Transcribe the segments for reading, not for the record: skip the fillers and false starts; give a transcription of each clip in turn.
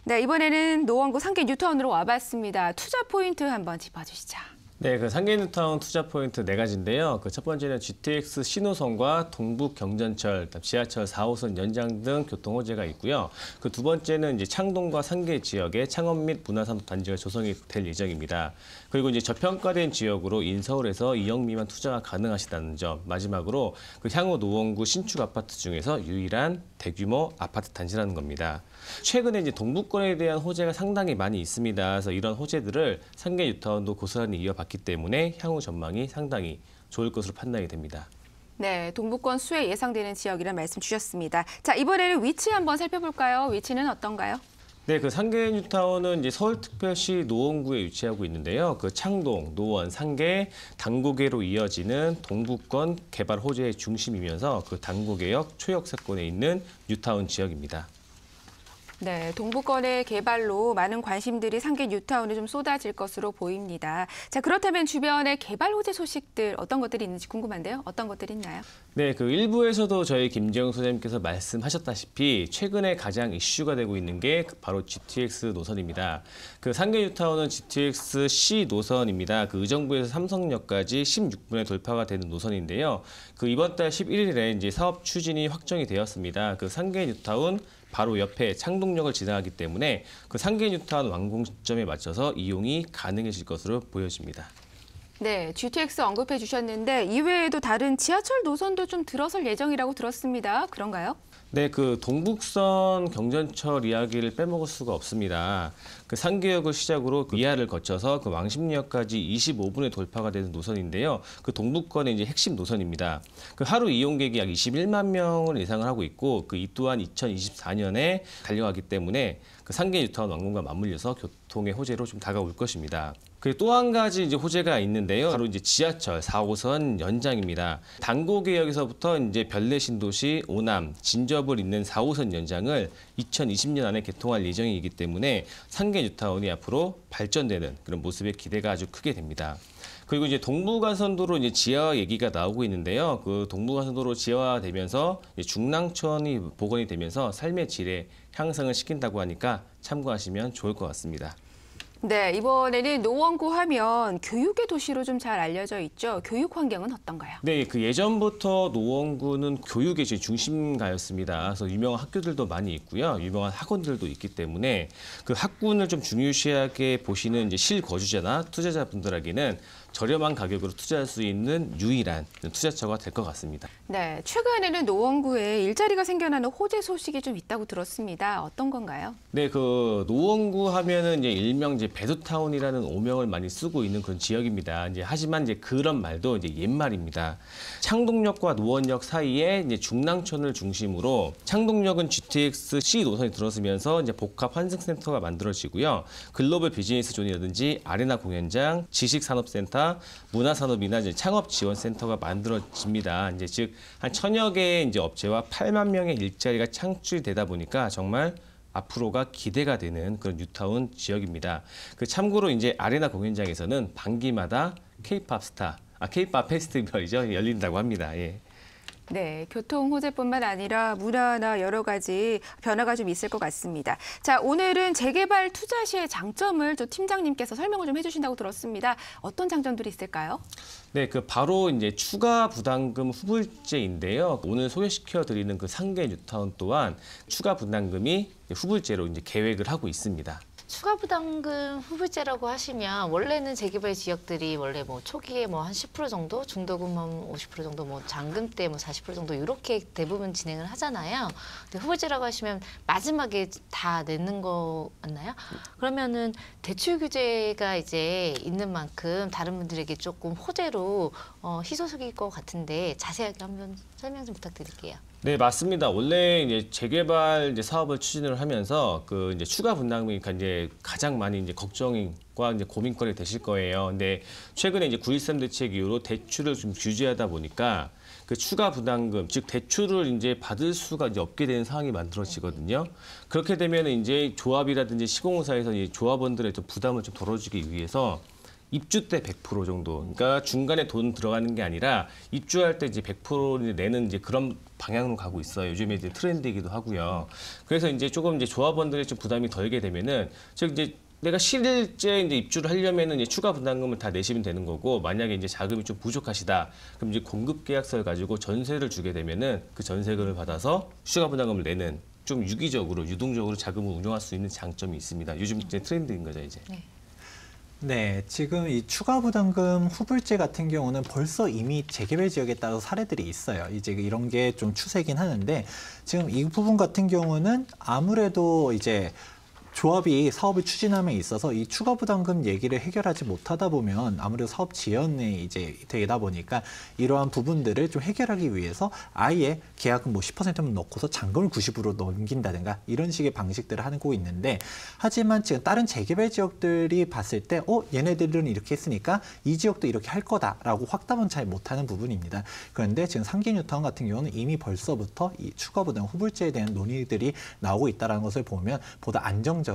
네, 이번에는 노원구 상계 뉴타운으로 와봤습니다. 투자 포인트 한번 짚어주시죠. 네, 그 상계 뉴타운 투자 포인트 4가지인데요. 그 첫 번째는 GTX 신호선과 동북 경전철, 지하철 4호선 연장 등 교통 호재가 있고요. 그 두 번째는 이제 창동과 상계 지역에 창업 및 문화산업 단지가 조성이 될 예정입니다. 그리고 이제 저평가된 지역으로 인서울에서 2억 미만 투자가 가능하시다는 점. 마지막으로 그 향후 노원구 신축 아파트 중에서 유일한 대규모 아파트 단지라는 겁니다. 최근에 이제 동북권에 대한 호재가 상당히 많이 있습니다. 그래서 이런 호재들을 상계 뉴타운도 고스란히 이어봤기 때문에 향후 전망이 상당히 좋을 것으로 판단이 됩니다. 네, 동북권 수혜 예상되는 지역이란 말씀 주셨습니다. 자, 이번에는 위치 한번 살펴볼까요? 위치는 어떤가요? 네, 그 상계 뉴타운은 이제 서울특별시 노원구에 위치하고 있는데요. 그 창동, 노원, 상계, 당구계로 이어지는 동북권 개발 호재의 중심이면서 그 당구계역 초역세권에 있는 뉴타운 지역입니다. 네, 동북권의 개발로 많은 관심들이 상계 뉴타운에 좀 쏟아질 것으로 보입니다. 자, 그렇다면 주변의 개발 호재 소식들 어떤 것들이 있는지 궁금한데요. 어떤 것들이 있나요? 네, 그 일부에서도 저희 김재영 소장님께서 말씀하셨다시피 최근에 가장 이슈가 되고 있는 게 바로 GTX 노선입니다. 그 상계 뉴타운은 GTX C 노선입니다. 그 의정부에서 삼성역까지 16분에 돌파가 되는 노선인데요. 그 이번 달 11일에 이제 사업 추진이 확정이 되었습니다. 그 상계 뉴타운 바로 옆에 창동역을 지나가기 때문에 그 상계 뉴타운 완공 시점에 맞춰서 이용이 가능해질 것으로 보여집니다. 네, GTX 언급해 주셨는데 이외에도 다른 지하철 노선도 좀 들어설 예정이라고 들었습니다. 그런가요? 네, 그 동북선 경전철 이야기를 빼먹을 수가 없습니다. 그 상계역을 시작으로 그 이하를 거쳐서 그 왕십리역까지 25분에 돌파가 되는 노선인데요. 그 동북권의 이제 핵심 노선입니다. 그 하루 이용객이 약 21만 명을 예상을 하고 있고 그 이 또한 2024년에 달려가기 때문에 그 상계 뉴타운 완공과 맞물려서 교통의 호재로 좀 다가올 것입니다. 그리고 또 한 가지 이제 호재가 있는데요. 바로 이제 지하철 4호선 연장입니다. 당고개역에서부터 이제 별내 신도시 오남, 진접을 잇는 4호선 연장을 2020년 안에 개통할 예정이기 때문에 상계 뉴타운이 앞으로 발전되는 그런 모습에 기대가 아주 크게 됩니다. 그리고 이제 동부간선도로 이제 지하 얘기가 나오고 있는데요. 그 동부간선도로 지하화되면서 중랑천이 복원이 되면서 삶의 질의 향상을 시킨다고 하니까 참고하시면 좋을 것 같습니다. 네, 이번에는 노원구 하면 교육의 도시로 좀 잘 알려져 있죠. 교육 환경은 어떤가요? 네, 그 예전부터 노원구는 교육의 중심가였습니다. 그래서 유명한 학교들도 많이 있고요. 유명한 학원들도 있기 때문에 그 학군을 좀 중요시하게 보시는 이제 실거주자나 투자자분들에게는 저렴한 가격으로 투자할 수 있는 유일한 투자처가 될 것 같습니다. 네, 최근에는 노원구에 일자리가 생겨나는 호재 소식이 좀 있다고 들었습니다. 어떤 건가요? 네, 그 노원구 하면은 이제 일명 이제 베드타운이라는 오명을 많이 쓰고 있는 그런 지역입니다. 이제 하지만 이제 그런 말도 이제 옛말입니다. 창동역과 노원역 사이에 이제 중랑천을 중심으로 창동역은 GTX C 노선이 들어서면서 이제 복합 환승센터가 만들어지고요. 글로벌 비즈니스 존이라든지 아레나 공연장, 지식산업센터, 문화산업이나 이제 창업지원센터가 만들어집니다. 이제 즉 한 1000여 개의 이제 업체와 8만 명의 일자리가 창출되다 보니까 정말 앞으로가 기대가 되는 그런 뉴타운 지역입니다. 그 참고로 이제 아레나 공연장에서는 반기마다 K-팝 페스티벌이죠. 열린다고 합니다. 예. 네, 교통 호재뿐만 아니라 문화나 여러 가지 변화가 좀 있을 것 같습니다. 자, 오늘은 재개발 투자 시의 장점을 또 팀장님께서 설명을 좀 해주신다고 들었습니다. 어떤 장점들이 있을까요? 네, 그 바로 이제 추가 부담금 후불제인데요. 오늘 소개시켜 드리는 그 상계 뉴타운 또한 추가 부담금이 후불제로 이제 계획을 하고 있습니다. 추가 부담금 후불제라고 하시면 원래는 재개발 지역들이 원래 뭐 초기에 뭐 한 10% 정도, 중도금 한 50% 정도, 뭐 잔금 때 뭐 40% 정도 이렇게 대부분 진행을 하잖아요. 근데 후불제라고 하시면 마지막에 다 내는 거 맞나요? 그러면은 대출 규제가 이제 있는 만큼 다른 분들에게 조금 호재로 희소식일 것 같은데 자세하게 한번 설명 좀 부탁드릴게요. 네, 맞습니다. 원래 이제 재개발 이제 사업을 추진을 하면서 그 이제 추가 분담금이 이제 가장 많이 이제 걱정과 이제 고민거리 되실 거예요. 근데 최근에 이제 9.13 대책 이후로 대출을 좀 규제하다 보니까 그 추가 부담금, 즉 대출을 이제 받을 수가 이제 없게 되는 상황이 만들어지거든요. 그렇게 되면 이제 조합이라든지 시공사에서 이 조합원들의 좀 부담을 좀 덜어주기 위해서 입주 때 100% 정도. 그러니까 중간에 돈 들어가는 게 아니라 입주할 때 이제 100% 내는 이제 그런 방향으로 가고 있어요. 요즘에 이제 트렌드이기도 하고요. 그래서 이제 조금 이제 조합원들의 좀 부담이 덜게 되면은 즉 이제 내가 실제 이제 입주를 하려면은 이제 추가 분담금을 다 내시면 되는 거고, 만약에 이제 자금이 좀 부족하시다, 그럼 이제 공급 계약서를 가지고 전세를 주게 되면은 그 전세금을 받아서 추가 분담금을 내는, 좀 유기적으로 유동적으로 자금을 운용할 수 있는 장점이 있습니다. 요즘 이제 트렌드인 거죠, 이제. 네, 지금 이 추가 부담금 후불제 같은 경우는 벌써 이미 재개발 지역에 따라서 사례들이 있어요. 이제 이런 게 좀 추세긴 하는데, 지금 이 부분 같은 경우는 아무래도 이제 조합이 사업을 추진함에 있어서 이 추가 부담금 얘기를 해결하지 못하다 보면 아무래도 사업 지연이 이제 되다 보니까 이러한 부분들을 좀 해결하기 위해서 아예 계약금 뭐 10%만 넣고서 잔금을 90% 넘긴다든가 이런 식의 방식들을 하고 있는데, 하지만 지금 다른 재개발 지역들이 봤을 때 얘네들은 이렇게 했으니까 이 지역도 이렇게 할 거다라고 확답은 잘 못하는 부분입니다. 그런데 지금 상기뉴타운 같은 경우는 이미 벌써부터 이 추가 부담 후불제에 대한 논의들이 나오고 있다는 것을 보면 보다 안정적으로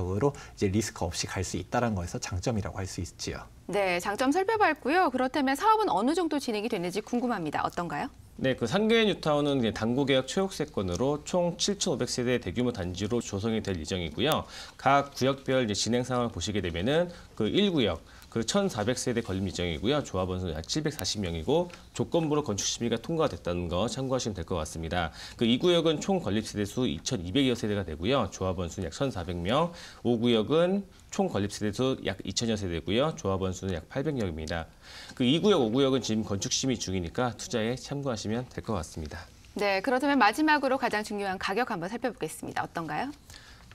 이제 리스크 없이 갈 수 있다는 거에서 장점이라고 할 수 있지요. 네, 장점 살펴봤고요. 그렇다면 사업은 어느 정도 진행이 됐는지 궁금합니다. 어떤가요? 네, 그 상계 뉴타운은 이제 당구계약 최옥세권으로 총 7,500세대 대규모 단지로 조성이 될 예정이고요. 각 구역별 이제 진행 상황을 보시게 되면은 그 1구역 그 1,400세대 건립 예정이고요. 조합원 수는 약 740명이고 조건부로 건축 심의가 통과됐다는 거 참고하시면 될 것 같습니다. 그 2구역은 총 건립 세대 수 2,200여 세대가 되고요. 조합원 수는 약 1,400명. 5구역은 총 건립 세대 수 약 2,000여 세대고요. 조합원 수는 약 800명입니다. 그 2구역, 5구역은 지금 건축 심의 중이니까 투자에 참고하시면 될 것 같습니다. 네, 그렇다면 마지막으로 가장 중요한 가격 한번 살펴보겠습니다. 어떤가요?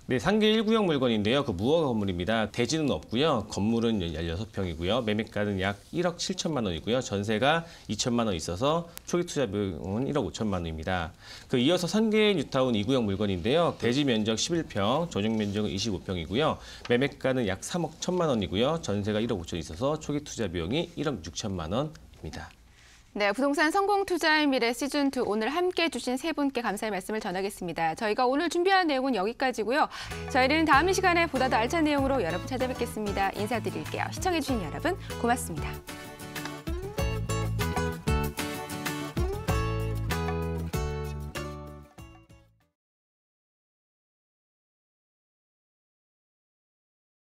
네, 상계 1구역 물건인데요. 그 무허가 건물입니다. 대지는 없고요. 건물은 16평이고요. 매매가는 약 1억 7천만 원이고요. 전세가 2천만 원 있어서 초기 투자 비용은 1억 5천만 원입니다. 그 이어서 상계 뉴타운 2구역 물건인데요. 대지 면적 11평, 전용 면적은 25평이고요. 매매가는 약 3억 1천만 원이고요. 전세가 1억 5천 있어서 초기 투자 비용이 1억 6천만 원입니다. 네, 부동산 성공 투자의 미래 시즌2 오늘 함께 해주신 세 분께 감사의 말씀을 전하겠습니다. 저희가 오늘 준비한 내용은 여기까지고요. 저희는 다음 이 시간에 보다 더 알찬 내용으로 여러분 찾아뵙겠습니다. 인사드릴게요. 시청해주신 여러분 고맙습니다.